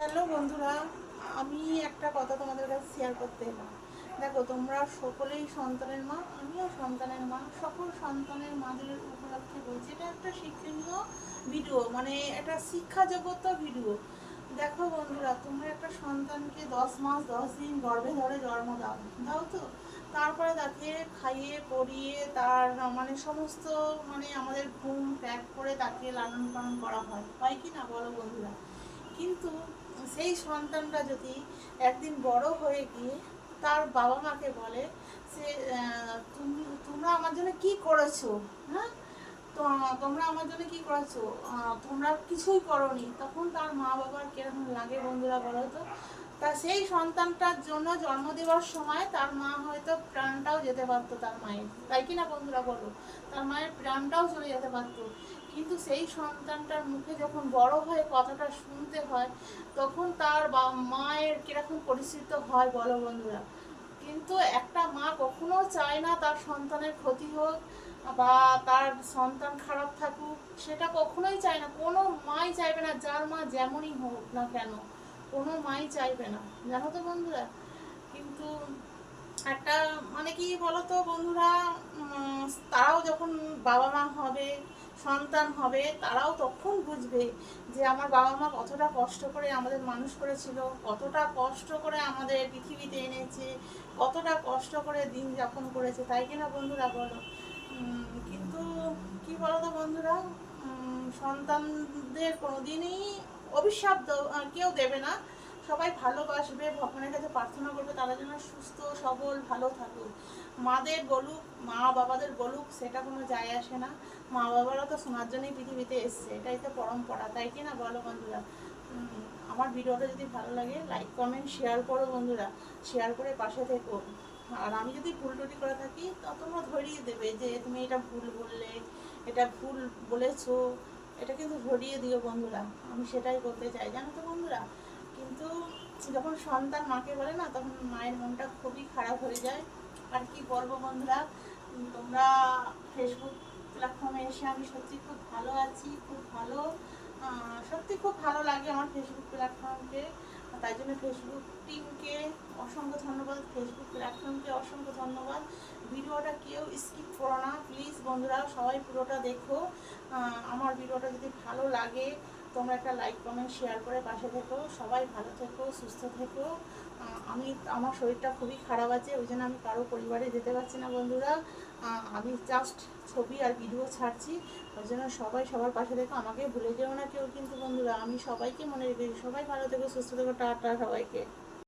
Hello বন্ধুরা, আমি একটা কথা তোমাদের কাছে শেয়ার করতে এলাম। দেখো, তোমরা সকলেই সন্তানের মা, আমিও সন্তানের মা। সকল সন্তানের মাদের উপলক্ষে বলছি, এটা একটা শিক্ষণীয় ভিডিও, মানে এটা শিক্ষাজগত ভিডিও। দেখো বন্ধুরা, তোমরা একটা সন্তানকে 10 মাস 10 দিন গর্ভে ধরে জন্ম দাও, দাও তো। তারপরে তাকে খাইয়ে পরিয়ে তার মানে সমস্ত মানে আমাদের ঘুম ত্যাগ করে তাকে লালন পালন করা হয় কি না বলো বন্ধুরা? কিন্তু সেই সন্তানটা যদি একদিন বড় হয়ে গিয়ে তার বাবা মাকে বলে সে তোমরা আমার জন্য কি করেছো, হ্যাঁ, তো তোমরা আমার জন্য কি করেছো, তোমরা কিছুই করোনি, তখন তার মা বাবার কিরকম লাগে বন্ধুরা বলো তো? তা সেই সন্তানটার জন্য জন্ম দেওয়ার সময় তার মা হয়তো প্রাণটাও যেতে পারতো তার মায়ের, তাই কি না বন্ধুরা বলো? তার মায়ের প্রাণটাও চলে যেতে পারতো। কিন্তু সেই সন্তানটার মুখে যখন বড় হয়ে কথাটা শুনতে হয়, তখন তার মায়ের কিরকম পরিস্থিতি হয় বলো বন্ধুরা? কিন্তু একটা মা কখনো চায় না তার সন্তানের ক্ষতি হোক বা তার সন্তান খারাপ থাকুক, সেটা কখনোই চায় না। কোনো মাই চাইবে না, যার মা যেমনই হোক না কেন, কোনো মাই চাইবে না, জানো তো বন্ধুরা? কিন্তু একটা মানে কি বলতো বন্ধুরা, তারাও যখন বাবা মা হবে, সন্তান হবে, তারাও তখন বুঝবে যে আমার বাবা মা কতটা কষ্ট করে আমাদের মানুষ করেছিল, কতটা কষ্ট করে আমাদের পৃথিবীতে এনেছে, কতটা কষ্ট করে দিন যাপন করেছে, তাই কিনা বন্ধুরা বলো? কিন্তু কি বলতো বন্ধুরা, সন্তানদের কোনোদিনই অভিশাপ কেউ দেবে না। সবাই ভালোবাসবে, ভগবানের কাছে প্রার্থনা করবে তারা যেন সুস্থ সবল ভালো থাকুক। মাদের বলুক, মা বাবাদের বলুক, সেটা কোনো যায় আসে না। মা বাবারা তো শোনার জন্যই পৃথিবীতে এসছে, এটাই তো পরম্পরা, তাই কি না বলো বন্ধুরা? আমার ভিডিওটা যদি ভালো লাগে লাইক কমেন্ট শেয়ার করো বন্ধুরা, শেয়ার করে পাশে থেকো। আর আমি যদি ভুল টুটি করে থাকি তা তোমরা ধরিয়ে দেবে যে তুমি এটা ভুল বললে, এটা ভুল বলেছো, এটা কিন্তু ধরিয়ে দিও বন্ধুরা। আমি সেটাই করতে চাই, জানো তো বন্ধুরা? কিন্তু যখন সন্তান মাকে বলে না, তখন মায়ের মনটা খুবই খারাপ হয়ে যায়। আর কি বলবো বন্ধুরা, তোমরা ফেসবুক প্ল্যাটফর্মে এসে আমি সত্যি খুব ভালো আছি, খুব ভালো, সত্যি খুব ভালো লাগে আমার ফেসবুক প্ল্যাটফর্মকে। তাই জন্য ফেসবুক টিমকে অসংখ্য ধন্যবাদ, ফেসবুক প্ল্যাটফর্মকে অসংখ্য ধন্যবাদ। ভিডিওটা কেউ স্কিপ করো না প্লিজ বন্ধুরা, সবাই পুরোটা দেখো। আমার ভিডিওটা যদি ভালো লাগে তোমরা একটা লাইক কমেন্ট শেয়ার করে পাশে থেকো। সবাই ভালো থেকো, সুস্থ থেকো। আমার শরীরটা খুবই খারাপ আছে, ওই জন্য আমি কারো পরিবারে যেতে পারছি না বন্ধুরা। আমি জাস্ট ছবি আর ভিডিও ছাড়ছি, ওই জন্য সবাই সবার পাশে থেকো, আমাকে ভুলে যেও না কেউ কিন্তু বন্ধুরা। আমি সবাইকে মনে রেখেছি, সবাই ভালো থেকো, সুস্থ থেকো, টাটা সবাইকে।